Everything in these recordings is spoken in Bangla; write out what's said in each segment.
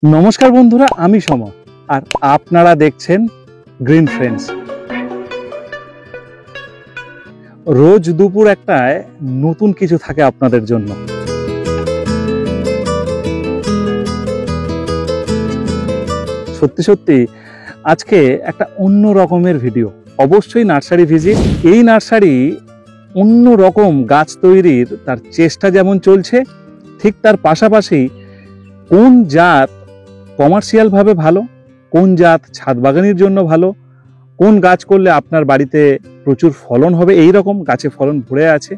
নমস্কার বন্ধুরা, আমি সম আর আপনারা দেখছেন গ্রিন ফ্রেন্ডস। রোজ দুপুর একটায় নতুন কিছু থাকে আপনাদের জন্য। সত্যি সত্যি আজকে একটা অন্য রকমের ভিডিও, অবশ্যই নার্সারি ভিজিট। এই নার্সারি অন্য রকম গাছ তৈরির তার চেষ্টা যেমন চলছে, ঠিক তার পাশাপাশি কোন জাত কমার্শিয়াল ভাবে ভালো, কোন জাত ছাদ বাগানের জন্য ভালো, কোন গাছ করলে আপনার বাড়িতে প্রচুর ফলন হবে, এই রকম গাছে ফলন ভরে আছে।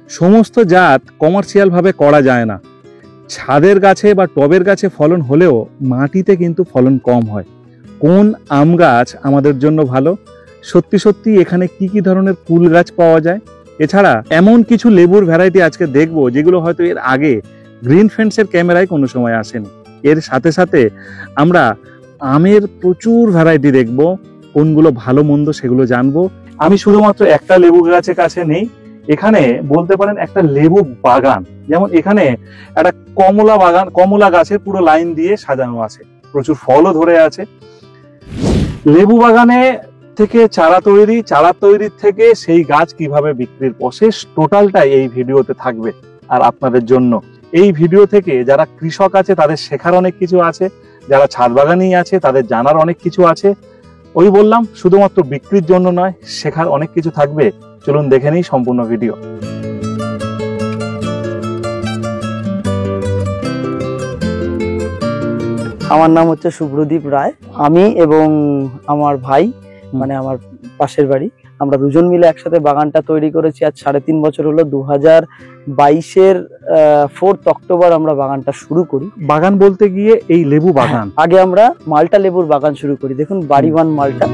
সমস্ত জাত কমার্শিয়াল ভাবে করা যায় না। ছাদের গাছে বা টবের গাছে ফলন হলেও মাটিতে কিন্তু ফলন কম হয়। কোন আম গাছ আমাদের জন্য ভালো, সত্যি সত্যি এখানে কি কি ধরনের কুল গাছ পাওয়া যায়, এছাড়া এমন কিছু লেবুর ভ্যারাইটি আজকে দেখবো যেগুলো হয়তো এর আগে গ্রিন ফ্রেন্ডসের ক্যামেরায় কোনো সময় আসেনি। এর সাথে সাথে আমরা আমের প্রচুর ভ্যারাইটি দেখব, কোনগুলো ভালো মন্দ সেগুলো জানবো। আমি শুধুমাত্র একটা লেবু গাছের কাছে নেই, এখানে বলতে পারেন একটা লেবু বাগান। যেমন এখানে একটা কমলা বাগান, কমলা গাছের পুরো লাইন দিয়ে সাজানো আছে, প্রচুর ফলও ধরে আছে। লেবু বাগানে থেকে চারা তৈরির থেকে সেই গাছ কিভাবে বিক্রির প্রসেস, টোটালটাই এই ভিডিওতে থাকবে। আর আপনাদের জন্য এই ভিডিও থেকে যারা কৃষক আছে তাদের শেখার অনেক কিছু আছে, যারা ছাদ বাগানি আছে তাদের জানার অনেক কিছু আছে। ওই বললাম, শুধুমাত্র বিক্রির জন্য নয়, শেখার অনেক কিছু থাকবে। চলুন দেখে নিই সম্পূর্ণ ভিডিও। আমার নাম হচ্ছে শুভ্রদীপ রায়। আমি এবং আমার ভাই, মানে আমার পাশের বাড়ি, আমরা দুজন মিলে একসাথে বাগানটা তৈরি করেছি। আজ 3.5 বছর হলো। 2022-এর 4 অক্টোবর আমরা বাগানটা শুরু করি। বাগান বলতে গিয়ে এই লেবু বাগান, আগে আমরা মালটা লেবুর বাগান শুরু করি। দেখুন, বাড়িওয়ান মালটা,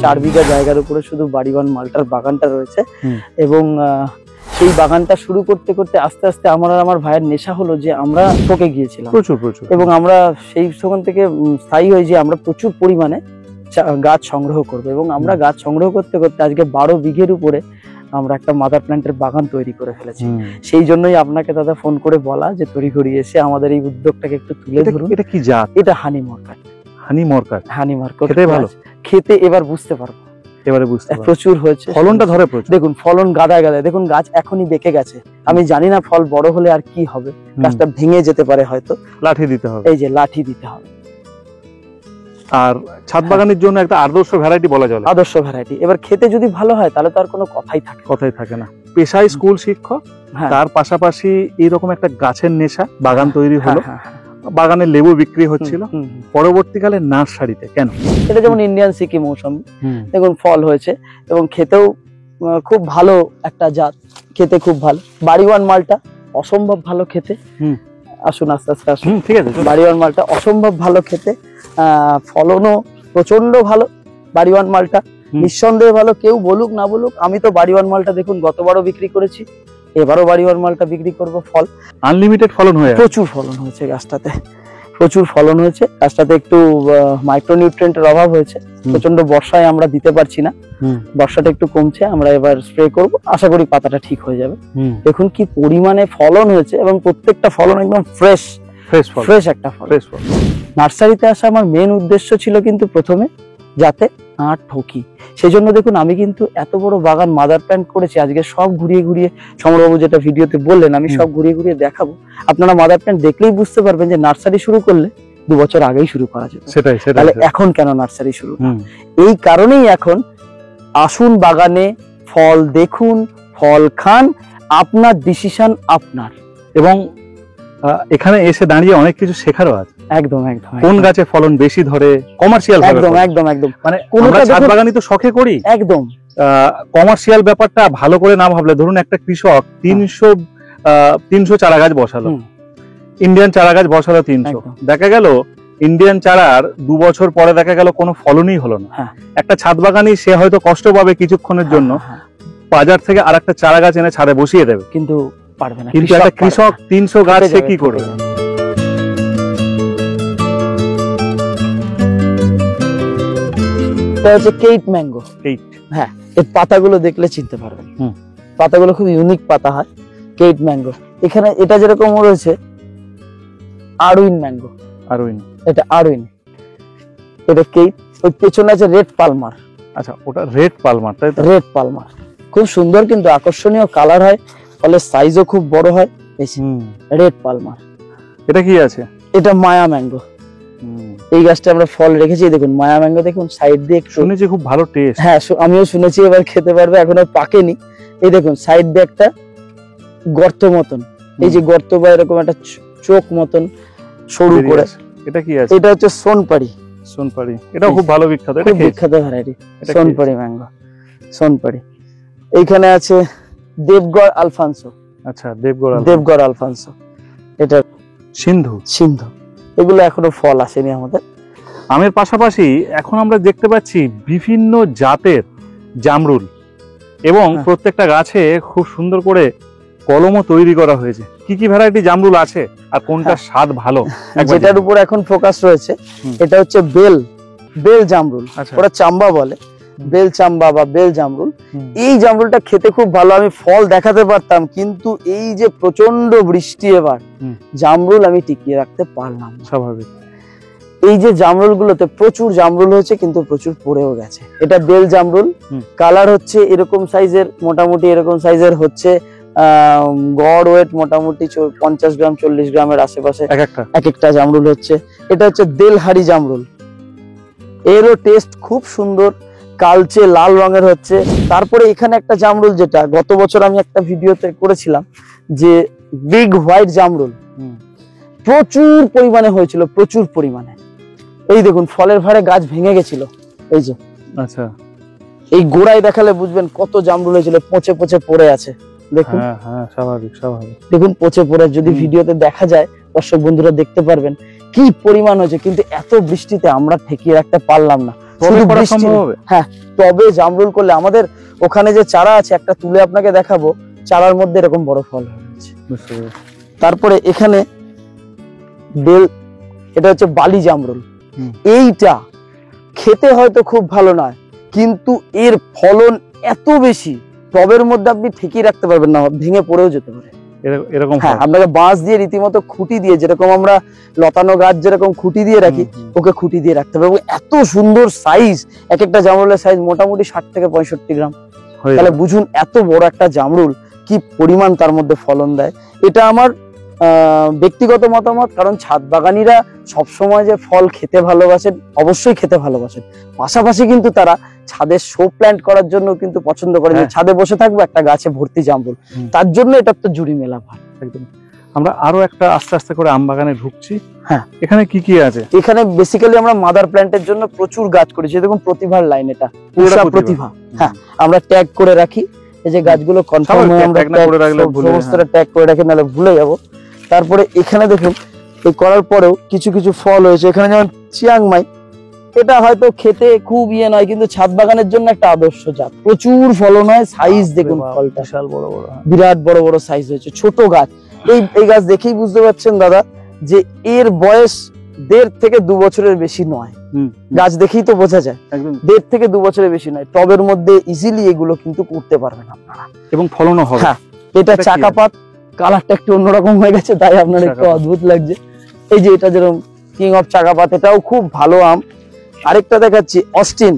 4 বিঘা জায়গার উপরে শুধু বাড়িওয়ান মালটার বাগানটা রয়েছে। এবং সেই বাগানটা শুরু করতে করতে আস্তে আস্তে আমার ভাইয়ের নেশা হলো যে আমরা ঠকে গিয়েছিলাম প্রচুর। এবং আমরা সেই তখন থেকে স্থায়ী হই যে আমরা প্রচুর পরিমাণে গাছ সংগ্রহ করবো। এবং আমরা গাছ সংগ্রহ করতে করতে আজকে 12 বিঘের উপরে আমরা একটা মাদার প্ল্যান্টের বাগান তৈরি করে ফেলেছি। সেই জন্যই আপনাকে দাদা ফোন করে বলা যে তড়িঘড়ি এসে আমাদের এই উদ্যোগটাকে একটু তুলে ধরুন। এটা কি জাত? এটা হানি মরকাট। হানি মরকাট খেতে ভালো, খেতে এবার বুঝতে পারবো, এবারে বুঝতে পারবো। প্রচুর হয়েছে, ফলনটা ধরে প্রচুর। দেখুন ফলন গাদায় গাদায়। দেখুন গাছ এখনই বেঁকে গেছে। আমি জানি না ফল বড় হলে আর কি হবে, গাছটা ভেঙে যেতে পারে, হয়তো লাঠি দিতে হবে। এই যে লাঠি দিতে হবে। আর ছাদ বাগানের জন্য একটা আদর্শ ভ্যারাইটি বলা চলে। আদর্শ ভ্যারাইটি। এবার খেতে যদি ভালো হয় তাহলে তো আর কোনো কথাই থাকে না। পেশায় স্কুল শিক্ষক, তার পাশাপাশি এইরকম একটা গাছের নেশা, বাগান তৈরি হলো, বাগানে লেবু বিক্রি হচ্ছিল, পরবর্তীকালে নার্সারিতে। কেন? এটা যেমন ইন্ডিয়ান সিকি মৌসুমি, দেখুন ফল হয়েছে এবং খেতেও খুব ভালো একটা জাত, খেতে খুব ভালো। বাড়িওয়ান মালটা অসম্ভব ভালো খেতে। আসুন আস্তে আস্তে আসুন, ঠিক আছে। বাড়িওয়ান মালটা অসম্ভব ভালো খেতে, ফলনও প্রচন্ড ভালো। বাড়িওয়ান মালটা নিঃসন্দেহে ভালো, কেউ বলুক না বলুক। আমি তো বাড়িওয়ান মালটা দেখুন গতবারও বিক্রি করেছি, এবারও বাড়িওয়ান মালটা বিক্রি করব। ফল আনলিমিটেড ফলন হয়েছে, প্রচুর ফলন হয়েছে গাছটাতে, প্রচুর ফলন হয়েছে। গাছটাতে একটু মাইক্রোনিউট্রিয়েন্টের অভাব হয়েছে, প্রচন্ড বর্ষায় আমরা দিতে পারছি না, বর্ষাটা একটু কমছে, আমরা এবার স্প্রে করব, আশা করি পাতাটা ঠিক হয়ে যাবে। দেখুন কি পরিমাণে ফলন হয়েছে এবং প্রত্যেকটা ফলন একদম ফ্রেশ একটা ফল। নার্সারিতে আসা আমার মেন উদ্দেশ্য ছিল কিন্তু প্রথমে যাতে না ঠকি। সেই জন্য দেখুন আমি কিন্তু এত বড় বাগান মাদার প্ল্যান্ট করেছি। আজকে সব ঘুরিয়ে ঘুরিয়ে, সমরবাবু যেটা ভিডিওতে বললেন, আমি সব ঘুরিয়ে ঘুরিয়ে দেখাবো। আপনারা মাদার প্ল্যান্ট দেখলেই বুঝতে পারবেন যে নার্সারি শুরু করলে 2 বছর আগেই শুরু করা যেত। তাহলে এখন কেন নার্সারি শুরু? এই কারণেই এখন আসুন বাগানে, ফল দেখুন, ফল খান, আপনার ডিসিশন আপনার। এবং এখানে এসে দাঁড়িয়ে অনেক কিছু শেখারও আছে। একদম কোন গাছে ফলন বেশি ধরে, কমার্শিয়াল একদম মানে আমরা ছাদ বাগানি তো শখে করি, একদম কমার্শিয়াল ব্যাপারটা ভালো করে না ভাবলে, ধরুন একটা কৃষক 300 চারা গাছ বসালো, ইন্ডিয়ান চারা গাছ বসালো 300, দেখা গেল ইন্ডিয়ান চারার 2 বছর পরে দেখা গেল কোনো ফলনই হলো না। একটা ছাদ বাগানি সে হয়তো কষ্ট পাবে কিছুক্ষণের জন্য, বাজার থেকে আরেকটা চারা গাছ এনে ছাদে বসিয়ে দেবে, কিন্তু পারবে না। কিন্তু একটা কৃষক 300 গাছ সে কি করবে? এটা হচ্ছে কেইট ম্যাঙ্গো। হ্যাঁ, এর পাতাগুলো দেখলে চিনতে পারবেন। পাতাগুলো খুব ইউনিক পাতা হয়, কেইট ম্যাঙ্গো। এখানে এটা যেরকম রয়েছে, আরউইন ম্যাঙ্গো। আরউইন, এটা আরউইন, এটা কেপ। ওই পেছনে আছে রেড পালমার। আচ্ছা, ওটা রেড পালমার, তাই তো? রেড পালমার খুব সুন্দর কিন্তু আকর্ষণীয় কালার হয়, ফলে সাইজও খুব বড় হয়। Red Palmer. এটা কি আছে? এটা মায়া ম্যাঙ্গো। এই গাছটা আমরা ফল রেখেছি, দেখুন মায়া ম্যাঙ্গো, দেখুন সাইড দিয়ে শুনেছি খুব ভালো টেস্ট। হ্যাঁ, আমিও শুনেছি, এবার খেতে পারবে, এখনো পাকেনি। এই দেখুন সাইড দিয়ে একটা গর্ত মতন, এই যে গর্ত বা এরকম একটা চোখ মতন সরু করে। এটা কি আছে? এটা হচ্ছে সোনপাড়ি। সোনপাড়ি, এটাও খুব ভালো বিখ্যাত, খুব বিখ্যাত ভ্যারাইটি সোনপাড়ি ম্যাঙ্গো। সোনপাড়ি। এইখানে আছে দেবগড় আলফানসো। আচ্ছা, দেবগড় আলফানসো। এটা সিন্ধু। এগুলো এখনো ফল আসেনি আমাদের। আমের পাশাপাশি এখন আমরা দেখতে পাচ্ছি বিভিন্ন জাতের জামরুল, এবং প্রত্যেকটা গাছে খুব সুন্দর করে কলমও তৈরি করা হয়েছে। কি কি ভ্যারাইটি জামরুল আছে আর কোনটা স্বাদ ভালো? যেটার উপর এখন ফোকাস রয়েছে এটা হচ্ছে বেল জামরুল। ওরা চাম্বা বলে, বেল চাম্বা বা বেল জামরুল। এই জামরুলটা খেতে খুব ভালো, আমি ফল দেখাতে পারতাম, কিন্তু এই যে প্রচন্ড বৃষ্টি, এবার জামরুল আমি টিকিয়ে রাখতে পারলাম না। স্বাভাবিক। এই যে জামরুল গুলোতে প্রচুর জামরুল হয়েছে, কিন্তু প্রচুর পড়েও গেছে। এটা বেল জামরুল, কালার হচ্ছে এরকম সাইজের, মোটামুটি এরকম সাইজের হচ্ছে। গড় ওয়েট মোটামুটি 50 গ্রাম 40 গ্রামের আশেপাশে এক একটা জামরুল হচ্ছে। এটা হচ্ছে দেলহারি জামরুল, এরও টেস্ট খুব সুন্দর, কালচে লাল রঙের হচ্ছে। তারপরে এখানে একটা জামরুল, যেটা গত বছর আমি একটা ভিডিওতে করেছিলাম, যে বিগ হোয়াইট জামরুল, প্রচুর পরিমাণে হয়েছিল, প্রচুর পরিমাণে। এই দেখুন ফলের ভারে গাছ ভেঙে গেছিল, এই যে। আচ্ছা, এই গোড়ায় দেখালে বুঝবেন কত জামরুল হয়েছিল, পচে পচে পড়ে আছে, দেখুন। স্বাভাবিক। দেখুন পচে পড়ে, যদি ভিডিওতে দেখা যায় দর্শক বন্ধুরা দেখতে পারবেন কি পরিমাণ হয়েছে, কিন্তু এত বৃষ্টিতে আমরা ঠেকিয়ে রাখতে পারলাম না। হ্যাঁ, তবে জামরুল করলে আমাদের ওখানে যে চারা আছে, একটা তুলে আপনাকে দেখাবো, চারার মধ্যে এরকম বড় ফল হয়েছে। তারপরে এখানে এটা হচ্ছে বালি জামরুল। এইটা খেতে হয়তো খুব ভালো নয়, কিন্তু এর ফলন এত বেশি, টবের মধ্যে আপনি ঠেকিয়ে রাখতে পারবেন না, ভেঙে পড়েও যেতে পারে এরকম। হ্যাঁ, আপনাকে বাঁশ দিয়ে রীতিমতো খুঁটি দিয়ে, যেরকম আমরা লতানো গাছ যেরকম খুঁটি দিয়ে রাখি, ওকে খুঁটি দিয়ে রাখতে হবে। এবং এত সুন্দর সাইজ, এক একটা জামরুলের সাইজ মোটামুটি 60 থেকে 65 গ্রাম। তাহলে বুঝুন এত বড় একটা জামরুল কি পরিমাণ তার মধ্যে ফলন দেয়। এটা আমার ব্যক্তিগত মতামত, কারণ ছাদ বাগানিরা সবসময় যে ফল খেতে ভালোবাসেন, অবশ্যই খেতে ভালোবাসেন, পাশাপাশি কিন্তু তারা ছাদে শো প্ল্যান্ট করার জন্য কিন্তু পছন্দ করেন। ছাদে বসে থাকবো, একটা গাছে ভর্তি জামরুল, তার জন্য এটা তো জুড়ি মেলা ভার। একদম। আমরা আরো একটা আস্তে আস্তে করে আম বাগানে ঢুকছি। হ্যাঁ, এখানে কি কি আছে? এখানে বেসিক্যালি আমরা মাদার প্ল্যান্টের জন্য প্রচুর গাছ করেছি। দেখুন প্রতিভার লাইন, এটা প্রতিভা। হ্যাঁ, আমরা ট্যাগ করে রাখি, এই যে গাছগুলো কনফার্ম হয়ে আমরা সমস্তটা ট্যাগ করে রাখি, নাহলে ভুলে যাব। তারপরে এখানে দেখুন, এই করার পরেও কিছু কিছু ফল হয়েছে। এখানে যেমন চিয়াংমাই, এটা হয়তো খেতে খুব নয়, কিন্তু ছাদ বাগানের জন্য একটা আদর্শ জাত, প্রচুর ফলন হয়। সাইজ দেখুন, ফলটা বিশাল বড় বড়, বিরাট বড় বড় সাইজ হয়েছে। ছোট গাছ, এই গাছ দেখেই বুঝতে পারছেন দাদা যে এর বয়স 1.5 থেকে 2 বছরের বেশি নয়। গাছ দেখেই তো বোঝা যায় 1.5 থেকে 2 বছরের বেশি নয়। টবের মধ্যে ইজিলি এগুলো কিন্তু করতে পারবেন আপনারা, এবং ফলনও হবে। হ্যাঁ, এটা চাকাপাত, কালারটা একটু অন্যরকম হয়ে গেছে, তাই আপনার একটু অদ্ভুত লাগছে। এই যে এটা যেরকম কিং অফ চাকাপাত, এটাও খুব ভালো আম। আরেকটা দেখাচ্ছি অস্টিন,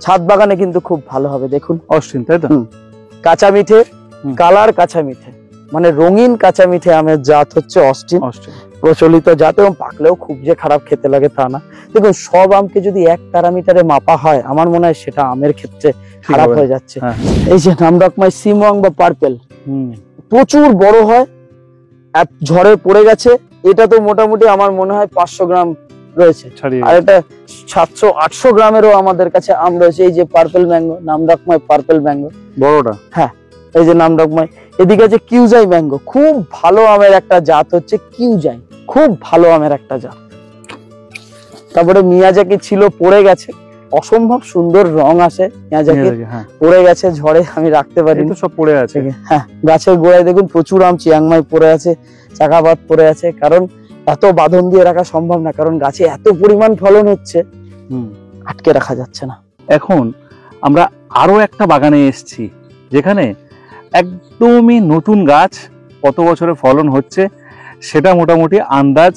ছাদ বাগানে কিন্তু খুব ভালো হবে। দেখুন অস্টিন, তাই তো? কাঁচা মিঠে, কালার কাঁচা মিঠে, মানে রঙিন কাঁচা মিঠে আমের জাত হচ্ছে অস্টিন, প্রচলিত জাত, এবং পাকলেও খুব যে খারাপ খেতে লাগে তা না। দেখুন সব আমকে যদি 1 প্যারামিটারে মাপা হয়, আমার মনে হয় সেটা আমের ক্ষেত্রে খারাপ হয়ে যাচ্ছে। এই যে নামডকমাই সিমওয়াং বা পার্পেল, প্রচুর বড় হয়, ঝড়ে পড়ে গেছে। এটা তো মোটামুটি আমার মনে হয় 500 গ্রাম রয়েছে, আর এটা 700-800 গ্রামেরও আমাদের কাছে আম রয়েছে। এই যে পার্পেল ম্যাঙ্গো, নামডকমাই পার্পেল ম্যাঙ্গো বড়টা। হ্যাঁ, এই যে নামডকমাই। এদিকে আছে কিউজাই ম্যাঙ্গো, খুব ভালো আমের একটা জাত হচ্ছে কিউজাই, খুব ভালো আমের একটা জাত। তারপরে মিয়াজাকি ছিল, পড়ে গেছে, অসম্ভব সুন্দর রং আসে মিয়াজাকি, পড়ে গেছে ঝড়ে, আমি রাখতে পারি, সব পড়ে আছে। হ্যাঁ, গাছের গোড়ায় দেখুন প্রচুর আম, চিয়াংমাই পড়ে আছে, চাকাপাত পড়ে আছে, কারণ এত বাঁধন দিয়ে রাখা সম্ভব না, কারণ গাছে এত পরিমাণ ফলন হচ্ছে, আটকে রাখা যাচ্ছে না। এখন আমরা আরো একটা বাগানে এসেছি, যেখানে একদমই নতুন গাছ, কত বছরে ফলন হচ্ছে সেটা মোটামুটি আন্দাজ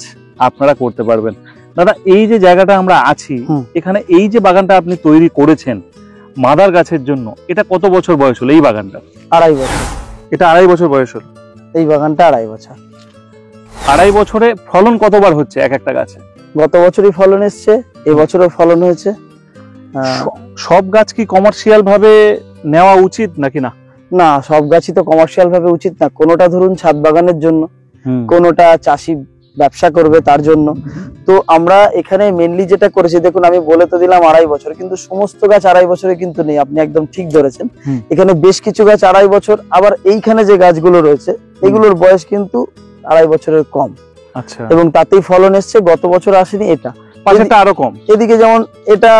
আপনারা করতে পারবেন। দাদা, এই যে জায়গাটা আমরা আছি, এখানে এই যে বাগানটা আপনি তৈরি করেছেন মাদার গাছের জন্য, এটা কত বছর বয়স হলো এই বাগানটা? 2.5 বছর। এটা 2.5 বছর বয়স হলো এই বাগানটা 2.5 বছর। 2.5 বছরে ফলন কতবার হচ্ছে এক একটা গাছে? গত বছরই ফলন এসছে, এবছরও ফলন হয়েছে। সব গাছ কি কমার্শিয়াল ভাবে নেওয়া উচিত নাকি না? না, সব গাছই তো কমার্শিয়াল ভাবে উচিত না। কোনোটা ধরুন ছাদ বাগানের জন্য, কোনোটা চাষি ব্যবসা করবে তার জন্য। তো আমরা এখানে মেনলি যেটা করেছি, দেখুন আমি বলে তো দিলাম 2.5 বছর, কিন্তু সমস্ত গাছ 2.5 বছরে কিন্তু নেই, আপনি একদম ঠিক ধরেছেন। এখানে বেশ কিছু গাছ 2.5 বছর, আবার এইখানে যে গাছগুলো রয়েছে এগুলোর বয়স কিন্তু 2.5 বছরের কম। আচ্ছা। এবং তাতেই ফলন এসছে। গত বছর আসেনি, এটা পাশেরটা আরো কম। এদিকে যেমন এটা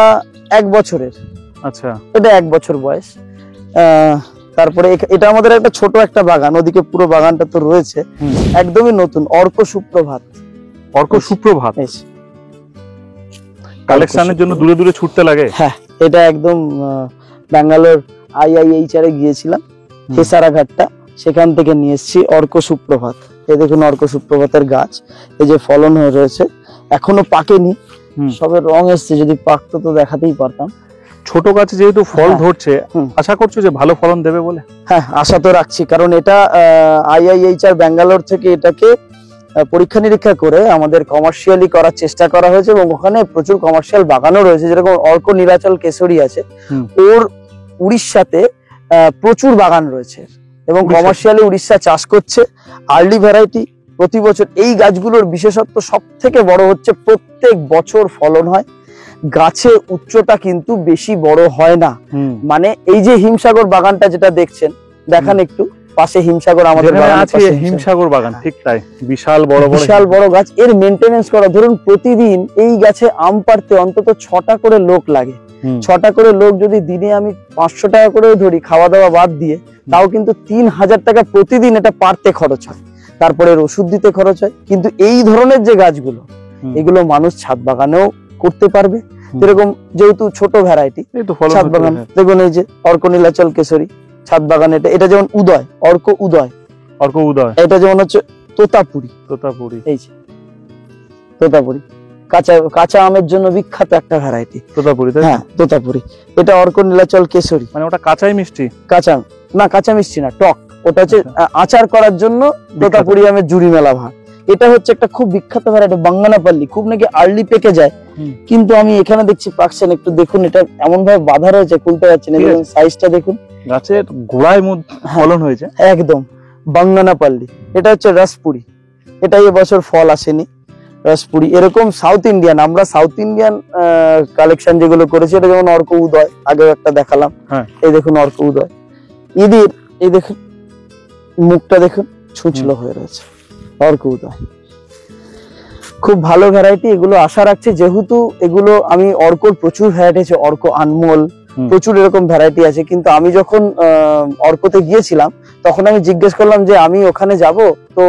1 বছরের। আচ্ছা। এটা 1 বছর বয়স। তারপরে এটা আমাদের একটা ছোট একটা বাগান, ওদিকে পুরো বাগানটা তো রয়েছে, একদমই নতুন, অর্ক সুপ্রভাত। অর্ক সুপ্রভাত কালেকশনের জন্য দূরে দূরে ছুটতে লাগে। হ্যাঁ, এটা একদম ব্যাঙ্গালোর IIHR গিয়েছিলাম, হেসারাঘাটটা, সেখান থেকে নিয়ে এসেছি অর্ক সুপ্রভাত। এই দেখুন অর্ক সুপ্রভাতের গাছ, এই যে ফলন হয়ে রয়েছে, এখনো পাকেনি, সবে রং এসছে, যদি পাকতো তো দেখাতেই পারতাম। ছোট গাছে যেহেতু ফল ধরছে, আশা করছো যে ভালো ফলন দেবে বলে? হ্যাঁ, আশা তো রাখছি, কারণ এটা IIHR ব্যাঙ্গালোর থেকে এটাকে পরীক্ষা নিরীক্ষা করে আমাদের কমার্শিয়ালি করার চেষ্টা করা হয়েছে, এবং ওখানে প্রচুর কমার্শিয়াল বাগানও রয়েছে, যেরকম অর্ক নীলাচল কেশরী আছে, ওর উড়িষ্যাতে প্রচুর বাগান রয়েছে, এবং কমার্শিয়ালি উড়িষ্যা চাষ করছে। আর্লি ভ্যারাইটি প্রতি বছর। এই গাছগুলোর বিশেষত্ব সব থেকে বড় হচ্ছে প্রত্যেক বছর ফলন হয়, গাছের উচ্চতা কিন্তু বেশি বড় হয় না। মানে এই যে হিমসাগর বাগানটা যেটা দেখছেন, দেখান একটু পাশে হিমসাগর, আমাদের হিমসাগর বাগান, ঠিক তাই, বিশাল বড় গাছ। এর মেনটেনেন্স করা, ধরুন প্রতিদিন এই গাছে আম পাড়তে অন্তত 6টা করে লোক লাগে। 6টা করে লোক যদি দিনে আমি 500 টাকা করেও ধরি, খাওয়া দাওয়া বাদ দিয়ে, তাও কিন্তু 3000 টাকা প্রতিদিন এটা পাড়তে খরচ হয়, তারপরে ওষুধ দিতে খরচ হয়। কিন্তু এই ধরনের যে গাছগুলো, এগুলো মানুষ ছাদ বাগানেও করতে পারবে। যেরকম যেহেতু ছোট ভ্যারাইটি ছাদ বাগান, দেখুন এই যে অর্ক নীলাচল কেশরী ছাদ বাগান, এটা যেমন উদয়, অর্ক উদয়, এটা যেমন হচ্ছে তোতাপুরি, এই যে তোতাপুরি কাঁচা আমের জন্য বিখ্যাত একটা ভ্যারাইটি তোতাপুরি। হ্যাঁ, তোতাপুরি। এটা অর্ক নীলাচল কেশরী, মানে ওটা কাঁচাই মিষ্টি? কাঁচা মিষ্টি না, টক। ওটা হচ্ছে আচার করার জন্য তোতাপুরি আমের জুড়ি মেলা ভাগ। এটা হচ্ছে একটা খুব বিখ্যাত ভ্যারাইটি, বাঙ্গানাপাল্লি, খুব নাকি আর্লি পেকে যায়, কিন্তু আমি এখানে দেখছি পাকছেন। একটু দেখুন, এটা এমন ভাবে বাঁধা রয়েছে, খুলতে পারছি না, সাইজটা দেখুন, গাছের গোড়ায় ফলন হয়েছে একদম বাঙ্গানাপাল্লি। এটা হচ্ছে রসপুরি, এটা এবছর ফল আসেনি, রসপুরি। এরকম সাউথ ইন্ডিয়ান, আমরা সাউথ ইন্ডিয়ান কালেকশন যেগুলো করেছি, এটা যেমন অর্ক উদয়, আগেও একটা দেখালাম, এই দেখুন অর্ক উদয়। ঈদের এই দেখুন মুখটা দেখুন, ছুঁচলো হয়ে রয়েছে, অর্ক উদয় খুব ভালো ভ্যারাইটি। এগুলো আশা রাখছে, যেহেতু এগুলো আমি অর্কর প্রচুর ভ্যারাইটি আছে, অর্ক আনমোল, প্রচুর এরকম ভ্যারাইটি আছে। কিন্তু আমি যখন অর্কতে গিয়েছিলাম, তখন আমি জিজ্ঞেস করলাম যে আমি ওখানে যাব তো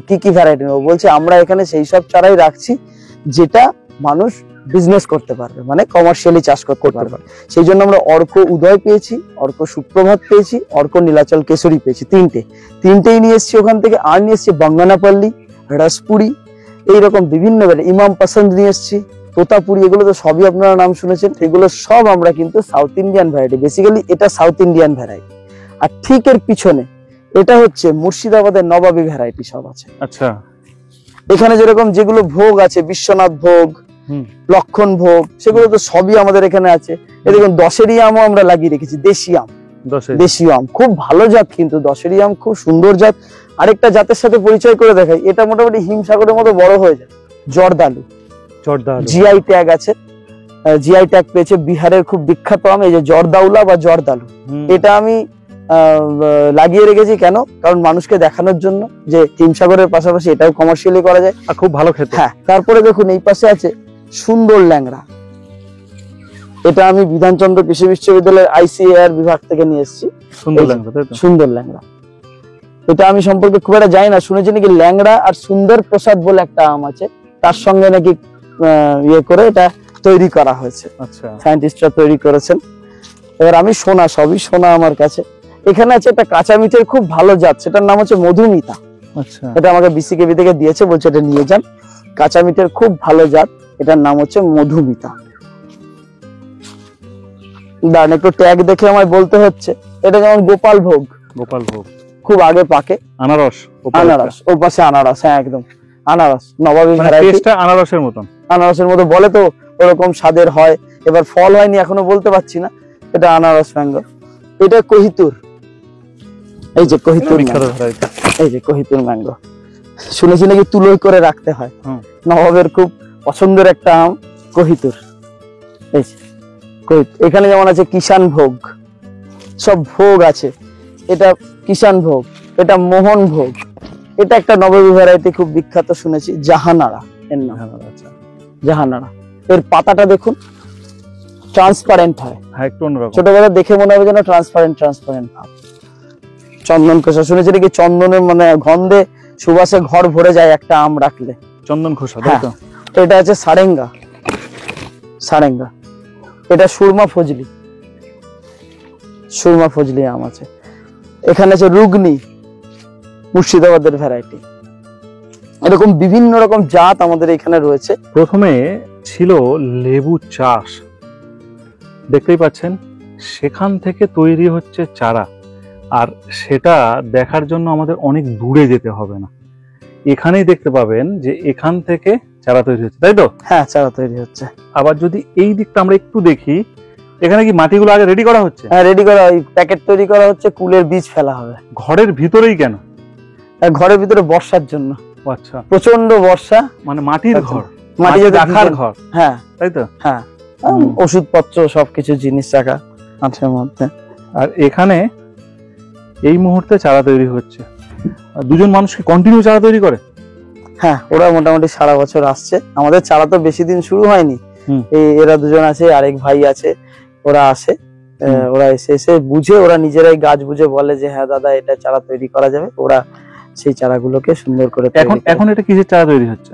কি কি ভ্যারাইটি নেবো। বলছে আমরা এখানে সেই সব চারাই রাখছি যেটা মানুষ বিজনেস করতে পারবে, মানে কমার্শিয়ালি চাষ করতে পারবে। সেই জন্য আমরা অর্ক উদয় পেয়েছি, অর্ক সুপ্রভাত পেয়েছি, অর্ক নীলাচল কেশরী পেয়েছি, তিনটেই নিয়ে এসেছি ওখান থেকে। আর নিয়ে এসেছি বাঙ্গানাপাল্লি, রসপুরি, এইরকম বিভিন্ন ভ্যারাইটি, ইমাম পসন্দ নিয়ে এসেছি, তোতাপুরি, এগুলো তো সবই আপনারা নাম শুনেছেন। এগুলো সব আমরা কিন্তু সাউথ ইন্ডিয়ান ভ্যারাইটি, বেসিক্যালি এটা সাউথ ইন্ডিয়ান ভ্যারাইটি। আর ঠিক এর পিছনে এটা হচ্ছে মুর্শিদাবাদের নবাবী ভ্যারাইটি সব আছে। আচ্ছা, এখানে যেরকম যেগুলো ভোগ আছে, বিশ্বনাথ ভোগ, লক্ষণ ভোগ, সেগুলো তো সবই আমাদের এখানে আছে। এই দেখুন দশেরি আমও আমরা লাগিয়ে রেখেছি, দেশীয় আম, খুব ভালো জাত, কিন্তু দশেরি আম খুব সুন্দর জাত। আরেকটা জাতের সাথে পরিচয় করে দেখাই, এটা মোটামুটি হিমসাগরের মতো বড় হয়ে যায়, জর্দালু, জিআই ট্যাগ আছে, জিআই ট্যাগ পেয়েছে, বিহারের খুব বিখ্যাত আম, এই যে জর্দাউলা বা জর্দালু। এটা আমি লাগিয়ে রেখেছি কেন, কারণ মানুষকে দেখানোর জন্য যে হিমসাগরের পাশাপাশি এটাও কমার্শিয়ালি করা যায়, আর খুব ভালো খেতে। হ্যাঁ, তারপরে দেখুন এই পাশে আছে সুন্দর ল্যাংড়া, এটা আমি বিধানচন্দ্র কৃষি বিশ্ববিদ্যালয়ের ICAR বিভাগ থেকে নিয়ে এসেছি। সুন্দর ল্যাংড়া, এটা আমি সম্পর্কে খুব একটা জানি না, শুনেছি নাকি ল্যাংড়া আর সুন্দর প্রসাদ বলে একটা আম আছে, তার সঙ্গে নাকি ইয়ে করে এটা তৈরি করা হয়েছে। আচ্ছা, সায়েন্টিস্টরা তৈরি করেছেন। এবার আমি সবই শোনা আমার কাছে। এখানে আছে একটা কাঁচা মিঠের খুব ভালো জাত, সেটার নাম হচ্ছে মধুমিতা। আচ্ছা, এটা আমাকে BCKB থেকে দিয়েছে, বলছে এটা নিয়ে যান। কাঁচা মিঠের খুব ভালো জাত, এটার নাম হচ্ছে মধুমিতা। দাঁড়ান, একটু ট্যাগ দেখে আমায় বলতে হচ্ছে। এটা যেমন গোপাল ভোগ, গোপাল ভোগ খুব আগে পাকে। আনারস, আনারস, ওর পাশে আনারস, হ্যাঁ একদম আনারস, নবাবী ভ্যারাইটি। টেস্টটা আনারসের মতন, আনারসের মতো বলে তো, ওরকম স্বাদের হয়। এবার ফল হয়নি এখনো বলতে পারছি না। এটা আনারস ম্যাঙ্গো। এটা কোহিতুর, এই যে কোহিতুর বিখ্যাত ম্যাঙ্গো, ভ্যারাইটি। এই যে কোহিতুর ম্যাঙ্গো। শুনেছি নাকি তুলোই করে রাখতে হয়। নবাবের খুব পছন্দের একটা আম কোহিতুর। এই যে এখানে যেমন আছে কিষান ভোগ, সব ভোগ আছে। এটা কিষান ভোগ, এটা মোহন ভোগ। এটা একটা নবাবী ভ্যারাইটি, খুব বিখ্যাত শুনেছি, জাহানারা এর নাম। আচ্ছা, জাহানারা। এর পাতাটা দেখুন, ট্রান্সপারেন্ট হয়। হ্যাঁ একটু অন্যরকম। ছোটবেলা দেখে মনে হবে যেন ট্রান্সপারেন্ট ভাব। চন্দন খোসা, শুনেছি নাকি চন্দনের মানে গন্ধে সুবাসে ঘর ভরে যায় একটা আম রাখলে। চন্দন খোসা, তাই তো? এটা আছে সারেঙ্গা, সারেঙ্গা। এটা সুরমা ফজলি, সুরমা ফজলি আম আছে। এখানে আছে রুগনি, মুর্শিদাবাদের ভ্যারাইটি। এরকম বিভিন্ন রকম জাত আমাদের এখানে রয়েছে। প্রথমে ছিল লেবু চাষ, দেখতেই পাচ্ছেন, সেখান থেকে তৈরি হচ্ছে চারা। আর সেটা দেখার জন্য আমাদের অনেক দূরে যেতে হবে না, এখানেই দেখতে পাবেন যে এখান থেকে চারা তৈরি হচ্ছে, তাই তো? হ্যাঁ, চারা তৈরি হচ্ছে। আবার যদি এই দিকটা আমরা একটু দেখি, এখানে কি মাটিগুলো আগে রেডি করা হচ্ছে? হ্যাঁ, রেডি করা, ওই প্যাকেট তৈরি করা হচ্ছে, কুলের বীজ ফেলা হবে। ঘরের ভিতরেই কেন? ঘরের ভিতরে বর্ষার জন্য। আচ্ছা, প্রচন্ড বর্ষা, মানে মাটির ঘর, মাটি যাতে রাখার ঘর, হ্যাঁ তাই তো? হ্যাঁ, ওষুধপত্র সবকিছু জিনিস রাখা মাঠের মধ্যে। আর এখানে এই মুহূর্তে চারা তৈরি হচ্ছে। আর দুজন মানুষ কি কন্টিনিউ চারা তৈরি করে? হ্যাঁ, ওরা মোটামুটি সারা বছর আসছে। আমাদের চারা তো বেশি দিন শুরু হয়নি। এরা দুজন আছে, আরেক ভাই আছে, ওরা আসে। ওরা এসে বুঝে, ওরা নিজেরাই গাছ বুঝে বলে যে হ্যাঁ দাদা এটা চারা তৈরি করা যাবে। ওরা সেই চারাগুলোকে সুন্দর করে এখন এটা কিসের চারা তৈরি হচ্ছে?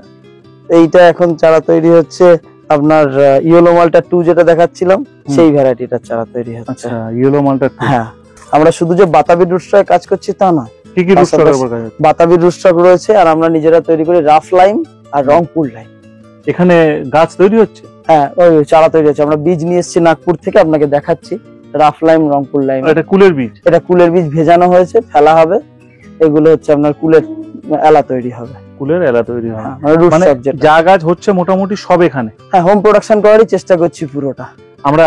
এইটা এখন চারা তৈরি হচ্ছে আপনার ইয়েলো মালটা 2 যেটা দেখাচ্ছিলাম, সেই ভ্যারাইটিটার চারা তৈরি হচ্ছে। আচ্ছা, ইয়েলো মালটা 2। হ্যাঁ, আমরা শুধু যে বাতাবি রুটস্টকে কাজ করছি তা না, কি কি রুটস্টকের উপর কাজ হচ্ছে? বাতাবি রুটস্টক রয়েছে, আর আমরা নিজেরা তৈরি করি রাফ লাইম আর রংপুর লাইম। এখানে গাছ তৈরি হচ্ছে? হ্যাঁ, ওই চারা তৈরি হচ্ছে। আমরা বীজ নিয়ে এসেছি নাগপুর থেকে, আপনাকে দেখাচ্ছি। Rough lime, Rangpur lime. এটা কুলের বীজ? এটা কুলের বীজ ভেজানো হয়েছে, ফেলা হবে। এগুলো হচ্ছে আপনার কুলের এলা তৈরি হবে। কুলের এলা তৈরি হবে, মানে যা গাছ হচ্ছে মোটামুটি সব এখানে। হ্যাঁ, হোম প্রোডাকশন করারই চেষ্টা করছি পুরোটা। আমরা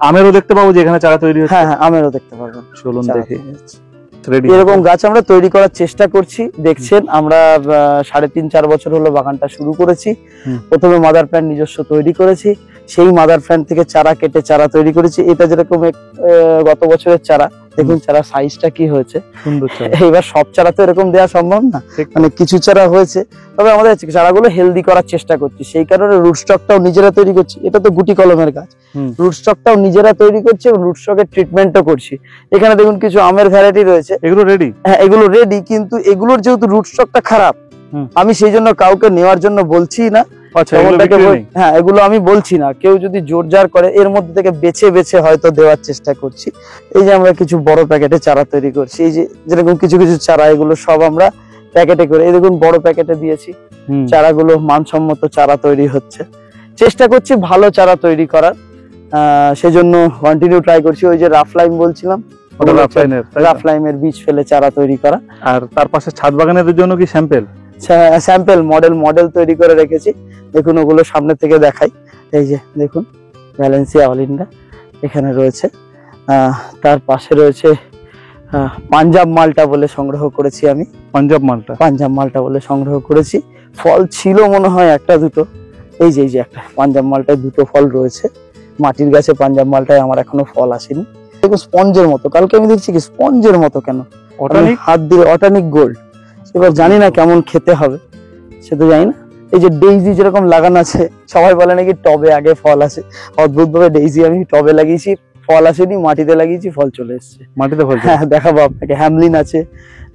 আমেরও দেখতে পাবো যে এখানে চারা তৈরি হচ্ছে? হ্যাঁ, আমেরও দেখতে পারবেন। চলুন দেখি। এরকম গাছ আমরা তৈরি করার চেষ্টা করছি। দেখছেন, আমরা 3.5-4 বছর হলো বাগানটা শুরু করেছি। প্রথমে মাদার প্ল্যান্ট নিজস্ব তৈরি করেছি, সেই মাদার প্ল্যান্ট থেকে চারা কেটে চারা তৈরি করেছি। এটা যেরকম গত বছরের চারা, দেখুন চারা সাইজটা কি হয়েছে, সুন্দর চারা। এইবার সব চারা তো এরকম দেওয়া সম্ভব না, মানে কিছু চারা হয়েছে। তবে আমাদের চারাগুলো হেলদি করার চেষ্টা করছি, সেই কারণে রুটস্টকটাও নিজেরা তৈরি করছি। এটা তো গুটি কলমের গাছ, রুটস্টকটাও নিজেরা তৈরি করছি এবং রুটস্টকের ট্রিটমেন্টও করছি। এখানে দেখুন কিছু আমের ভ্যারাইটি রয়েছে, এগুলো রেডি। হ্যাঁ, এগুলো রেডি, কিন্তু এগুলোর যেহেতু রুটস্টকটা খারাপ, আমি সেই জন্য কাউকে নেওয়ার জন্য বলছি না। হ্যাঁ, এগুলো আমি বলছি না, কেউ যদি জোরজার করে এর মধ্যে থেকে বেছে বেছে হয়তো দেওয়ার চেষ্টা করছি। এই যে আমরা কিছু বড় প্যাকেটে চারা তৈরি করছি, এই যে যেরকম কিছু কিছু চারা, এগুলো সব আমরা প্যাকেটে করে, এই দেখুন বড় প্যাকেটে দিয়েছি। চারাগুলো মানসম্মত চারা তৈরি হচ্ছে, চেষ্টা করছি ভালো চারা তৈরি করার। সেজন্য কন্টিনিউ ট্রাই করছি। ওই যে রাফ লাইম বলছিলাম, রাফ লাইমের বীজ ফেলে চারা তৈরি করা। আর তার পাশে ছাদ বাগানের জন্য কি স্যাম্পল মডেল তৈরি করে রেখেছি। দেখুন, ওগুলো সামনে থেকে দেখাই। এই যে দেখুন, ভ্যালেন্সিয়া অলিন্ডা এখানে রয়েছে। তার পাশে রয়েছে পাঞ্জাব মালটা বলে সংগ্রহ করেছি আমি। পাঞ্জাব মালটা বলে সংগ্রহ করেছি। ফল ছিল মনে হয় একটা দুটো। এই যে একটা পাঞ্জাব মালটায় 2টো ফল রয়েছে। মাটির গাছে পাঞ্জাব মালটায় আমার এখনো ফল আসেনি। দেখুন, স্পঞ্জের মতো, কালকে আমি দেখছি কি স্পঞ্জের মতো কেন, হাত দিয়ে অর্গানিক গোল্ড। এবার জানি না কেমন খেতে হবে, সে তো জানি না। এই যে ডেইজি যেরকম লাগানো আছে, সবাই বলে নাকি টবে আগে ফল আসে। অদ্ভুত ভাবে ডেইজি আমি টবে লাগিয়েছি, ফল আসেনি, মাটিতে লাগিয়েছি, ফল চলে এসছে। মাটিতে ফল? হ্যাঁ, দেখাবো আপনাকে। হ্যামলিন আছে,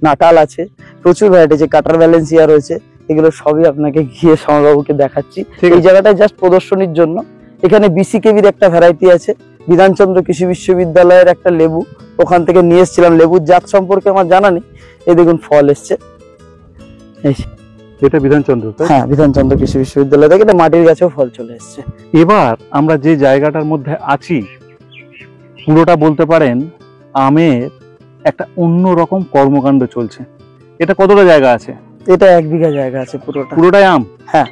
নাটাল আছে, প্রচুর ভ্যারাইটি আছে, কাটার ভ্যালেন্সিয়া রয়েছে। এগুলো সবই আপনাকে গিয়ে সমরবাবুকে দেখাচ্ছি। এই জায়গাটায় জাস্ট প্রদর্শনীর জন্য। এখানে বিসিকেবির একটা ভ্যারাইটি আছে, বিধানচন্দ্র কৃষি বিশ্ববিদ্যালয়ের একটা লেবু, ওখান থেকে নিয়ে এসেছিলাম। লেবুর জাত সম্পর্কে আমার জানা নেই। এই দেখুন ফল এসছে, এটা বিধানচন্দ্র, তাই? হ্যাঁ, বিধানচন্দ্র কৃষি বিশ্ববিদ্যালয় থেকে এটা মাটির গাছেও ফল চলে এসছে। এবার আমরা যে জায়গাটার মধ্যে আছি পুরোটা বলতে পারেন আমের একটা অন্যরকম কর্মকাণ্ড চলছে। এটা কতটা জায়গা আছে? এটা 1 বিঘা জায়গা আছে পুরোটা। পুরোটাই আম? হ্যাঁ।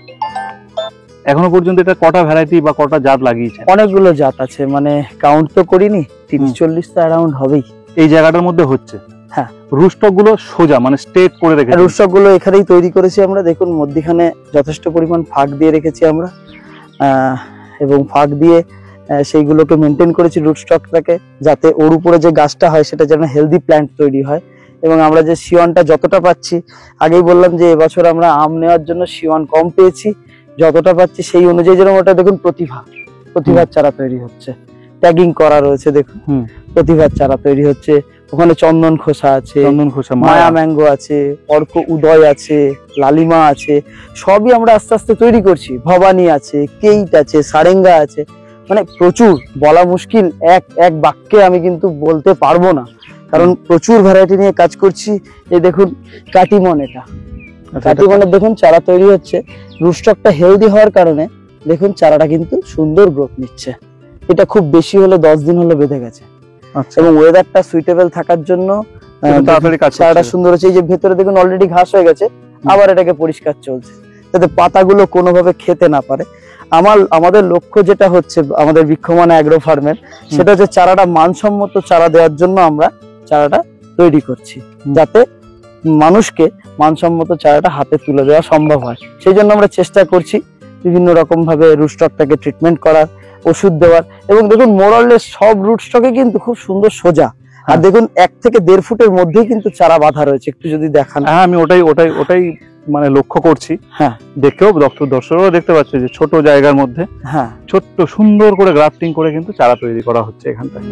এখনো পর্যন্ত এটা কটা ভ্যারাইটি বা কটা জাত লাগিয়েছে? অনেকগুলো জাত আছে, মানে কাউন্ট তো করিনি, 30-40 তো অ্যারাউন্ড হবেই। এই জায়গাটার মধ্যে হচ্ছে? হ্যাঁ। রুস্টক গুলো সোজা মানে স্ট্রেট করে রেখেছে? রুস্টক গুলো এখানেই তৈরি করেছি আমরা। দেখুন মধ্যখানে যথেষ্ট পরিমাণ ফাঁক দিয়ে রেখেছি আমরা, এবং ফাঁক দিয়ে সেইগুলোকে মেনটেন করেছি রুটস্টকটাকে, যাতে ওর উপরে যে গাছটা হয় সেটা যেন হেলদি প্ল্যান্ট তৈরি হয়। এবং আমরা যে সিওয়ানটা যতটা পাচ্ছি, আগেই বললাম যে এবছর আমরা আম নেওয়ার জন্য সিওয়ান কম পেয়েছি, যতটা পাচ্ছি সেই অনুযায়ী যেরকম ওটা দেখুন প্রতিভার চারা তৈরি হচ্ছে, ট্যাগিং করা রয়েছে দেখুন, প্রতিভার চারা তৈরি হচ্ছে। ওখানে চন্দন খোসা আছে, মায়া ম্যাঙ্গো আছে, অর্ক উদয় আছে, লালিমা আছে, সবই আমরা আস্তে আস্তে তৈরি করছি। ভবানী আছে, কেইট আছে, সারেঙ্গা আছে, মানে প্রচুর, বলা মুশকিল, এক বাক্যে আমি কিন্তু বলতে পারবো না, কারণ প্রচুর ভ্যারাইটি নিয়ে কাজ করছি। এই দেখুন কাটিমন, এটা কাটিমনের দেখুন চারা তৈরি হচ্ছে। রুটস্টকটা হেলদি হওয়ার কারণে দেখুন চারাটা কিন্তু সুন্দর গ্রোথ নিচ্ছে। এটা খুব বেশি হলে 10 দিন হলো বেঁধে গেছে, এবং ওয়েদারটা সুইটেবল থাকার জন্য চারাটা সুন্দর হচ্ছে। এই যে ভেতরে দেখুন অলরেডি ঘাস হয়ে গেছে, আবার এটাকে পরিষ্কার চলছে যাতে পাতাগুলো কোনোভাবে খেতে না পারে। আমাদের লক্ষ্য যেটা হচ্ছে আমাদের বৃক্ষমান অ্যাগ্রো ফার্মের, সেটা হচ্ছে চারাটা মানসম্মত চারা দেওয়ার জন্য আমরা চারাটা তৈরি করছি, যাতে মানুষকে মানসম্মত চারাটা হাতে তুলে দেওয়া সম্ভব হয়। সেই জন্য আমরা চেষ্টা করছি বিভিন্ন রকম ভাবে রুটস্টকটাকে ট্রিটমেন্ট করার, ওষুধ দেওয়ার। এবং দেখুন মোরাললেস সব রুটস্টকে কিন্তু খুব সুন্দর সোজা, আর দেখুন 1 থেকে 1.5 ফুটের মধ্যেই কিন্তু চারা বাঁধা রয়েছে। একটু যদি দেখান। হ্যাঁ, আমি ওটাই মানে লক্ষ্য করছি। হ্যাঁ, দেখেও দর্শকরাও দেখতে পাচ্ছে যে ছোট জায়গার মধ্যে হ্যাঁ ছোট্ট সুন্দর করে গ্রাফটিং করে কিন্তু চারা তৈরি করা হচ্ছে এখানটায়।